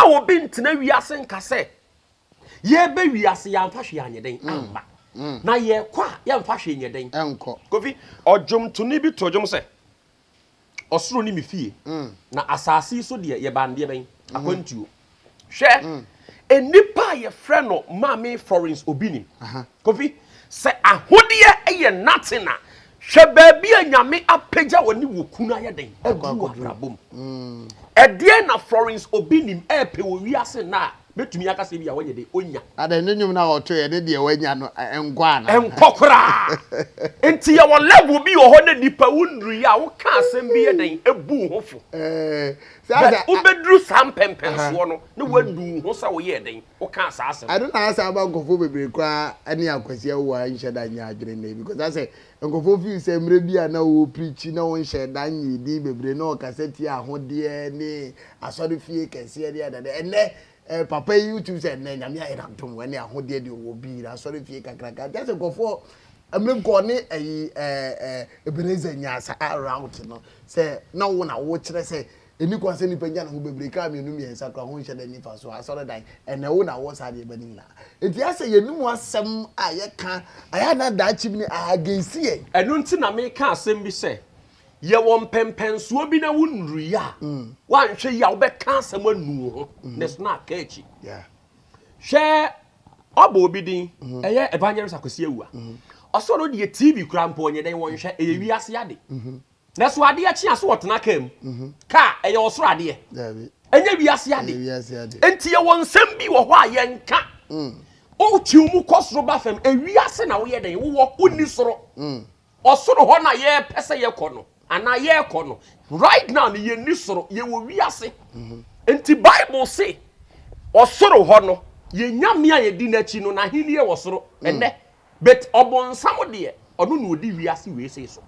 wo bi ntena wiase nka se ye be wiase ya mfa hwe anyeden amba na ye kwa ya mfa hwe nyeden enko kofi odwom to ni bi to odwom se osoro ni me fie na asase so de ye bande ben akwantuo hwe enipa ye frɛ no Mami Florence Obinim kofi se ahodiye eye natina hwe baabi anyame apagya woni wokunu ayeden agu abrabom edie na Florence Obinim epe wo wiase na betumi akase bia wonye de onya ada nenum na oto ye de wanya no enkwa na enkokora enti ye wo level bi wo ho na nipa wunru ya wo ka asem bi yeden ebu hofo sa ubedru sampempenso no ne wadu ho sa wo ye den wo ka asa asem I don't answer about nkofo bebre kwa ani Akwasi Awuah nheda nya adwene na because I say nkofo feel say mre bia na wo preach na wo nheda nya di bebre na o kaseti ahode ne asori fie kese de ada ene papa YouTube say na nyame ayiratom wani ahode de wo bi na asori fie kakraka just nkofo amre ko ne ebeneza nya asa around no say na wo kire say eni kwa se ni panya na ho bebre ka me num yensa kra ho nhye da ni fa so asore dan ene wo na wo sa de bani na enti ase yenum asem ayeka aya na da chi ni agensi e enu nti na me ka asem bi se ye wo mpempenso bi na wunru ya wanhwe ya wo be ka asem anu ho ne so na aka echi hwe obo obi din eye evangelist Akwasi Awuah osoro de TV kura mpo onye den wonhwe eye wi ase ade na so ade a chia so wotena kam ka eye osoro ade enye wi ase ade enti ye won nsem bi wo ho a ye nka o chiumu kosoro ba fam ewi ase na wo ye den wo uni soro osoro ho na ye pese ye kono ana ye kono right now ni ye ni soro ye wo wi ase enti Bible say osoro ho no ye nyame a ye di na chi no na hini ye wo soro ene but obonsam de ono no odi wi ase we sei so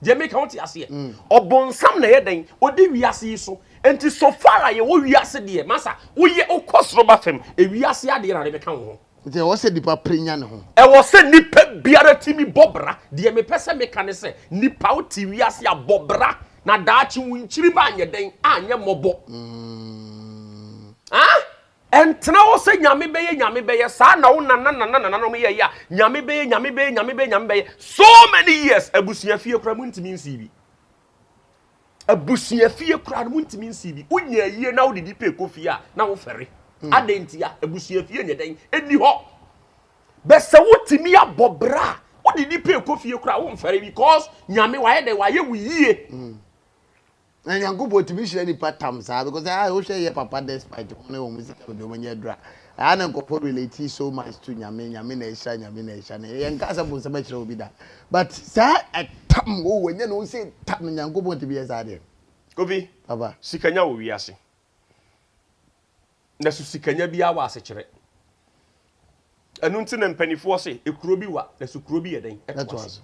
je make count ase obonsam na ye den odi wi ase so enti so far ye wo wi ase de masa wo ye okosoro ba fam e wi ase ade na de be kan ho nti wo se dipa prenya ne ho e wo se nipa biara timi bobra de me pese me kan se nipa wo ti wi ase abobra na daachi wunchiri ba anye den anye mobo entna wo se nyame beye sa na wo na no ye ya nyame beye so many years abusua fie kura muntimi nsibi abusua fie kura muntimi nsibi unya yie na wo didi pe kofi a na wo fere adentia abusua fie nye den eni ho be se wo timi abobra wo didi pe kofi kura wo fere because nyame waye de waye wuye na nyangobo timi hire ni patam sa because I wo hwe ye papa despite one wo music be onye dra ana nkopo relate so much to nyame na ehia na ye nkasa bo se ma kire obi da but sa etam wo wenye no say tam nyangobo timi ye sa de kofi baba sikanya wo wiase na su sikanya bia wa ase kire enu nti na mpanifo se ekuro bi wa na su kuro bi ye den etwas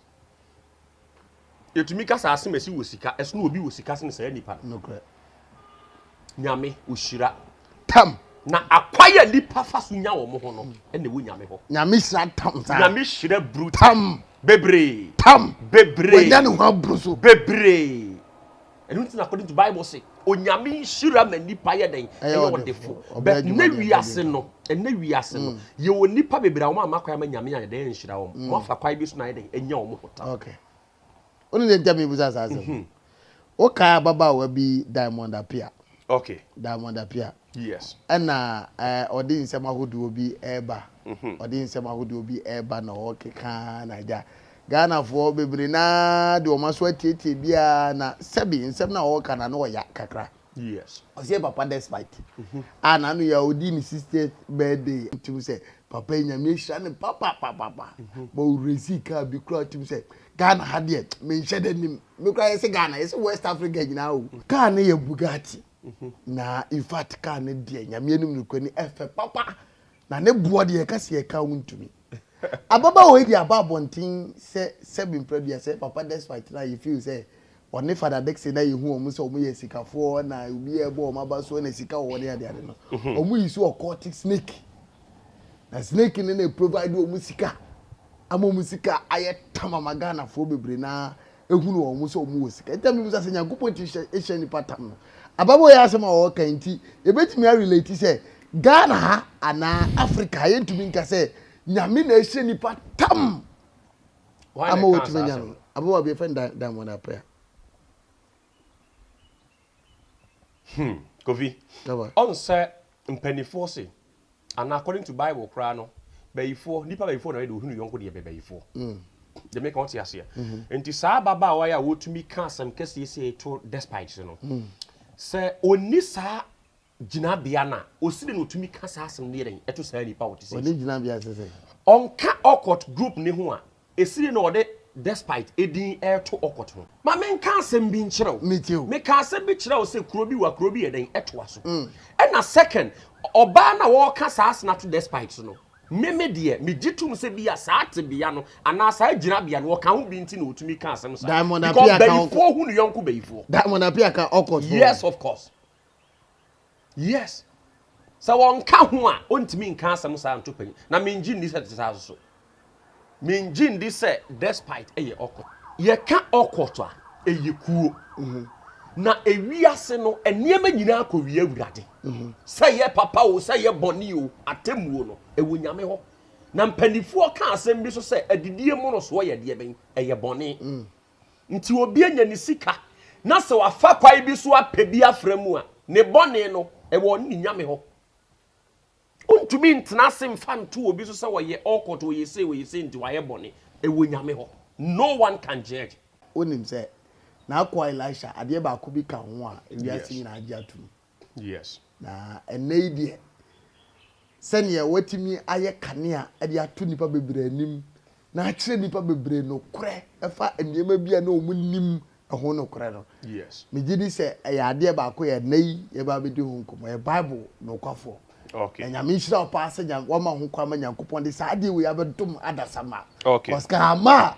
yetumi kasa ase mesi wo sika esu no obi wo sika se ne sa nipa no kra nyame oshira tam na akwaya nipa fa so nya wo mo ho no ene wo nyame ho nyame shira tam sa nyame shira bru tam bebre wenya no ha bru so bebre enu nti na according to Bible say onyame shira ma nipa ye den eye wonderful but na wiase no ye wo nipa bebre wo ma akwaya ma nyame anya den shira wo mo afa kwaya bi so na ye den enya wo mo ho ta okay onu de ntame buza sasa o ka baba wa bi Diamond Appiah okay Diamond Appiah yes ana odi nsema hodo bi eba odi nsema hodo bi eba na o keka na ja Ghana fo bebre na de o maso atietie bia na sebi nsem na o kana na o ya kakra yes o se papa despite ana no ya odi ni sister birthday tim say papa nyame hia ne papa bo resi ka bi kra tim say Ghana hade me nhede nim me kra yesi Ghana yesi West Africa nyina o ka na ye Bugatti na in fact ka na de nyame nim nukoni efe papa na ne buo de ka se ka wuntumi ababa o edi ababontin se bi mpredua se papa despite na you feel say oni father Dexter na yehu omu se omu ye sikafo na obi ebo omaba so na sika wo de ade no omu yi so occultic snake na snake ne na provide omu sika ama omu sika aye tamama Ghana fo bebre na ehunu omu so omu wo sika etam mi musa se nyankopon ti ehye ni patam no ababo ya asema o kan ti e betimi relate say Ghana ha ana Africa ye ntumi nka say nyame na ehye nipa tam ama wotumi nya no ababo be friend Diamond Appiah Kofi on say mpanifo se and according to Bible kra no bayifo nipa bayifo na we do hunu yonko de bayifo they make what you say enti saa baba wa ya wotumi ka asem kese ese to despite no say oni saa jinabia na osire no tumi ka saa asem ne yeren eto saa nipa wote say oni jinabia say onka occult group ne ho a esire no ode despite edin air to occult ho ma men ka asem bi nkyerɛw me ka asem bi kyerɛw say kuro bi wa kuro bi yeden eto aso na second oba na wo ka saa asena to despite no meme de me gitum se bia saa te bia no ana saa gira bia no ka ho bi nti na otumi ka asem saa Diamond Appiah ka bayifo hu no yonko bayifo Diamond Appiah ka occult yes of course yes so won ka ho a ontimi nka asem saa ntopanyi na menji ndi se saa so menji ndi se despite eye occult ye ka occult a eye kuo na ewiase no eniema nyina akɔwie awurade sɛ yɛ papa o sɛ yɛ bɔne o atemuo no ewo nyame hɔ na mpanifoɔ ka asɛm bi so sɛ adidie mu no so yɛ deɛ bɛn ɛyɛ bɔne nti obi anya ne sika na sɛ wafa kwai bi so apɛ bi afra mu a ne bɔne no ɛwɔ ne nyame hɔ ontumi ntena se mfa nto obi so sɛ wɔyɛ ɔkɔto wɔyɛ se nti wɔyɛ bɔne ɛwɔ nyame hɔ no one can judge onim sɛ na akwa Elisha ade ba ko bi ka ho a ewiase nyina agye atum yes na enei de sene ye watimi aye kanea ade ato nipa bebre anim na akire nipa bebre no korɛ efa enema bia na omunim ho no korɛ no yes me gidi sɛ ɛyɛ ade ba ko ye nei ye ba bedi ho nkomo ye Bible Nokwafo okay enya me hira opa sɛ nya wo ma ho kwa ma Nyankopɔn de sa ade we abedum adasama okay koska ma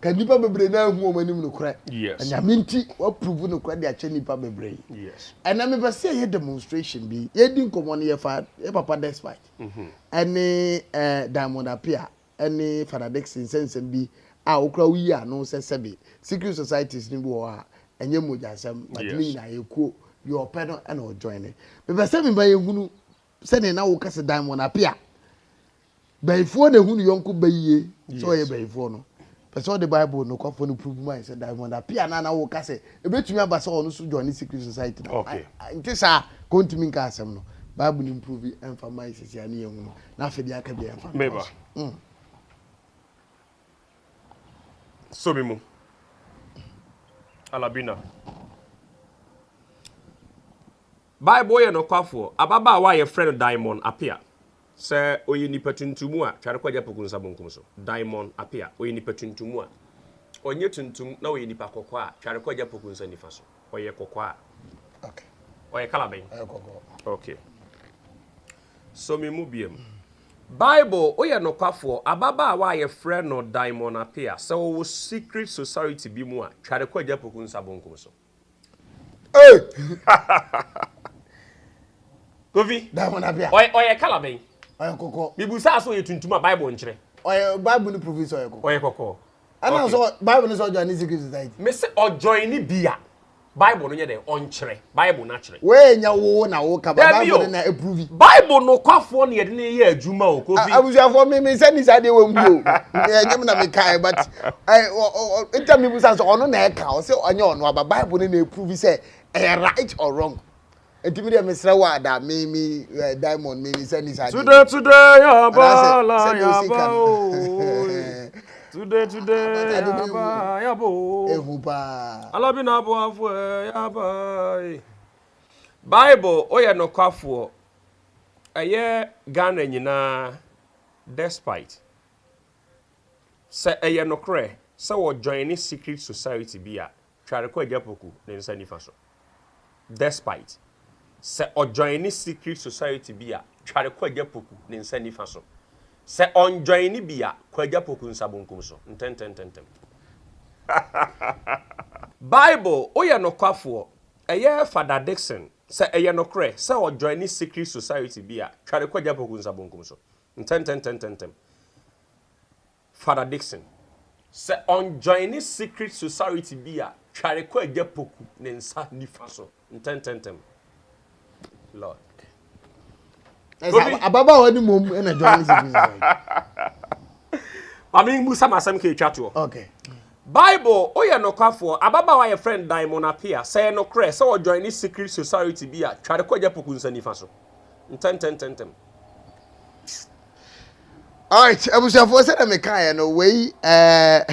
ka nipa bebre na hu o manim no korɛ yes enya minti wa prove no korɛ de ache nipa bebre yes ena me be say ye demonstration bi ye din komo no ye fa ye papa despite ene Diamond Appiah ene Father Dixon sensem bi a okra wi ano se sebe secret societies ni bi wo a enye mojasem but ni na ye ko your pedal and o join it me be say me ba ye hunu se ne na wo kase Diamond Appiah bayifo na hunu yonko bayiye so ye bayifo no person the Bible Nokwafo no prove my say Diamond Appiah na wo ka say ebetumi aba say onu so join secret society na okay nti sa kontumi nka asem no Bible no prove emfa my sisi ani ehunu na afedi aka bia emfa meba so bimu alabina Bible ye Nokwafo ababa wa ye friend Diamond Appiah sɛ oyi nipa tuntumu a tware kwaja Poku nsabonkum so Diamond Appiah oyi nipa tuntumu a onye tuntum na oyi nipa kokɔ a tware kwaja Poku nsanifa so oye kokɔ a okay oye kalaben kokɔ okay so me mu biem Bible oye Nokwafo ababa wa ye friend no Diamond Appiah sɛ wo secret society bi mu a tware kwaja Poku nsabonkum so Kofi Diamond Appiah oye kalaben oye kokɔ bibusa so ye tuntum a Bible nkyere oye Bible no prove so oye kokɔ oye kokɔ ana so Bible no so join secret society me say o join ni bia Bible no nye de onkyere Bible na kyere we nya wo na wo ka Bible na approve Bible Nokwafo na ye de ne ye adwuma o Kofi abusuafo me say ni sade wo mu o nyem na me kai but ita me busa so ono na e ka o say onye ono aba Bible na approve say right or wrong etimi de mesra wa da me Diamond me say ni sade today ya bala ya ba today ya bo ehupa alabina bo afo ya ba Bible oye Nokwafo eye Ghana nyina despite say eye nokre say wo join secret society bi a tware kwa Poku ne nsa nifa so despite say o join secret society bi a tware kwa Poku ne nsa nifa so say on join bi a kwa Poku nsabonkum so ntentem Bible oye Nokwafo eye Father Dixon say eye nokre say o join secret society bi a tware kwa Poku nsabonkum so ntentem Father Dixon say on join secret society bi a tware kwa Poku ne nsa nifa so Intentem. Lord. Ababa wani mom na join I mean, Musa Masam K. Okay. Bible, oh, yeah, Nokwafo, Ababa, your friend Diamond Appiah, say no crest, so join this secret society be a try to call your Poku and Faso. Intentem. All right, abusafo said me kan no way a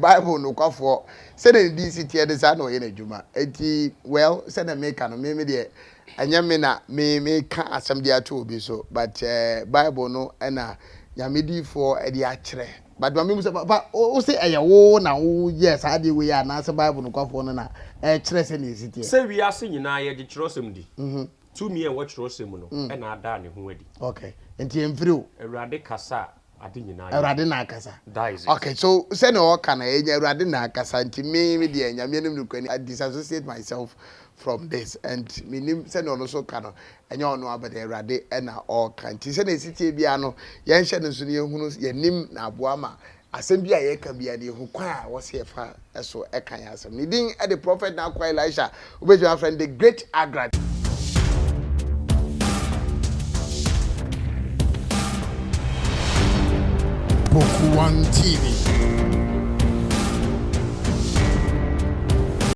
Bible Nokwafo said in DC tie de sa no ye na djuma. Enti well said me kan no me de anya me na me kan asem de ato obi so but Bible no na nyamedi for e de akere. But when me say papa o say wo na wo yes I dey we na say Bible Nokwafo no na kire se na esi tie. Say we are seeing na ye de kyerosem di. To me and watch kyerosem no e na ada ne ho adi. Okay. Enti emfiri o Awurade kasa ade nyina. Awurade na akasa. That is it. Okay, so say no kana enya Awurade na akasa nti me de nyame nim nkwani I disassociate myself from this and me nim say no so kana enya ono abade Awurade na all kan nti say na esitie bia no ye nhye no so ne hunu ye nim na aboa ma asem bia ye ka bia de hu kwa a wo se fa eso e kan asem ni din e the prophet na kwa Elisha obeju friend the great agrad Poku One TV.